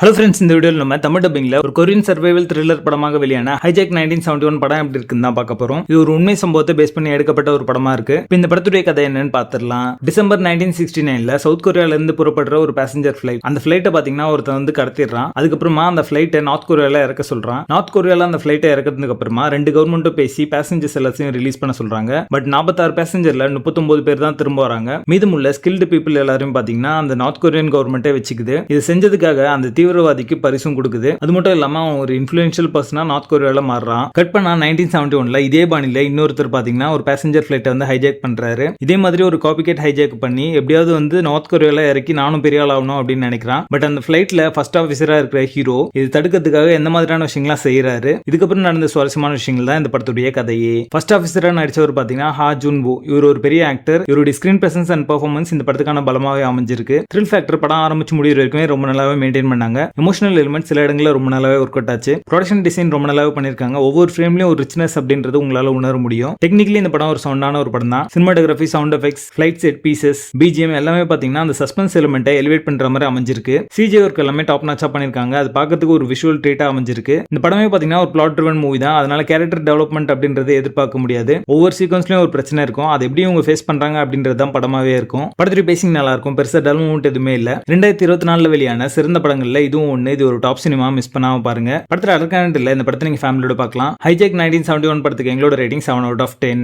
Hello friends, இந்த வீடியோவில் நம்ம தமிழ் டப்பிங்ல ஒரு கொரியன் சர்வைவல் த்ரில்லர் படமாக வெளியான ஹைஜாக் 1971 படம் எப்படி இருக்குன்னு தான் பார்க்க போறோம். இது ஒரு உண்மை சம்பவத்தை பேஸ் பண்ணி எடுக்கப்பட்ட ஒரு படமா இருக்கு. இப்போ இந்த படத்துடைய கதை என்னன்னு பார்த்துடலாம். டிசம்பர் 1969ல சவுத் கொரியால இருந்து புறப்படுற ஒரு பேசஞ்சர் ஃபிளைட். அந்த ஃபிளைட்டை பாத்தீங்கன்னா ஒருத்தன் வந்து கடத்திடுறான். அதுக்கப்புறமா அந்த ஃபிளைட்டை நார்த் கொரியால இறக்க சொல்றான். நார்த் கொரியால அந்த ஃபிளைட்டை இறக்கிறதுக்கு அப்புறமா ரெண்டு கவர்மெண்ட்டும் பேசி பேசஞ்சர்ஸ் எல்லாத்தையும் ரிலீஸ் பண்ண சொல்றாங்க. பட் 46 பேசஞ்சர்ல 39 பேர் தான் திரும்ப வராங்க. மீதமுள்ள ஸ்கில்டு பீப்புள் எல்லாரும் பாத்தீங்கன்னா அந்த நார்த் கொரியன் கவர்மெண்ட்டே வச்சுக்குது. இது செஞ்சதுக்காக அந்த தீவிரவாதிக்கு பரிசும் கொடுக்குது. அது மட்டும் இல்லாம அவன் ஒரு இன்ஃப்ளூயன்ஷியல் பர்சனா நார்த் கொரியால மாறுறான். கட் பண்ணா 1971ல இதே பாணியில இன்னொருத்தர் பாத்தீங்கன்னா ஒரு பேசஞ்சர் ஃபிளைட்டை வந்து ஹைஜாக் பண்றாரு. இதே மாதிரி ஒரு காப்பிகேட் ஹைஜாக் பண்ணி எப்படியாவது வந்து நார்த் கொரியால இறக்கி நானும் பெரிய ஆள் ஆகணும் அப்படின்னு நினைக்கிறான். பட் அந்த ஃபிளைட்ல ஃபர்ஸ்ட் ஆஃபீஸரா இருக்கிற ஹீரோ இது தடுக்கிறதுக்காக எந்த மாதிரியான விஷயங்களா செய்யறாரு. இதுக்கப்புறம் நடந்த சுவாரஸ்யமான விஷயங்கள் தான் இந்த படத்துடைய கதையே. ஃபர்ஸ்ட் ஆஃபீஸரா நடிச்சவர் பாத்தீங்கன்னா ஹா ஜூன் வோ. இவர் ஒரு பெரிய ஆக்டர். இவருடைய ஸ்கிரீன் பிரசன்ஸ் அண்ட் பெர்ஃபார்மன்ஸ் இந்த படத்துக்கான பலமாவே அமைஞ்சிருக்கு. த்ரில் ஃபேக்டர் படம் ஆரம்பிச்சு முடிகிற வரைக்கும் ரொம்ப நல்லாவே மெயின்டைன் பண்ணாங்க. எமோஷனல் எலிமெண்ட் சில இடங்களில் ரொம்ப நல்லாவே ஒர்க் அவுட் ஆச்சு. ப்ரொடக்ஷன் டிசைன் ரொம்ப நல்லாவே பண்ணிருக்காங்க. ஒவ்வொரு ஃப்ரேம்லயும் ஒரு ரிச்னஸ் அப்படின்றது உங்களால உணர முடியும். டெக்னிக்கலி இந்த படம் ஒரு சவுண்டான ஒரு படம் தான். Cinematography, sound effects, flight set pieces, BGM எல்லாமே பாத்தீங்கன்னா அந்த சஸ்பென்ஸ் எலிமெண்ட்டை எலிவேட் பண்ற மாதிரி அமைஞ்சிருக்கு. சிஜி ஒர்க் எல்லாமே டாப் நாச்சா பண்ணிருக்காங்க. அது பார்க்கறதுக்கு ஒரு விஷுவல் ட்ரீட்டா அமைஞ்சிருக்கு. இந்த படமே பாத்தீங்கன்னா ஒரு பிளாட் ட்ரிவன் மூவி தான். அதனால கேரக்டர் டெவலப்மெண்ட் அப்படின்றது எதிர்பார்க்க முடியாது. ஒவ்வொரு சீக்வன்ஸ்லயும் ஒரு பிரச்சனை இருக்கும். அது எப்படி அவங்க ஃபேஸ் பண்றாங்க அப்படின்றது தான் படமாவே இருக்கும். படத்துடைய பேசிங் நல்லா இருக்கும். பெருசா டெவலப்மெண்ட் எதுவுமே இல்ல. 2024 வெளியான சிறந்த படங்கள்ல இதுவும் ஒண்ணு. இது ஒரு டாப் சினிமா, மிஸ் பண்ணாம பாருங்க. படத்துல அடர்கானட் இல்ல. இந்த படத்தை நீங்க ஃபேமிலியோட பார்க்கலாம். ஹைஜாக் 1971 படத்துக்கு எங்களோட ரேட்டிங் 7 out of 10.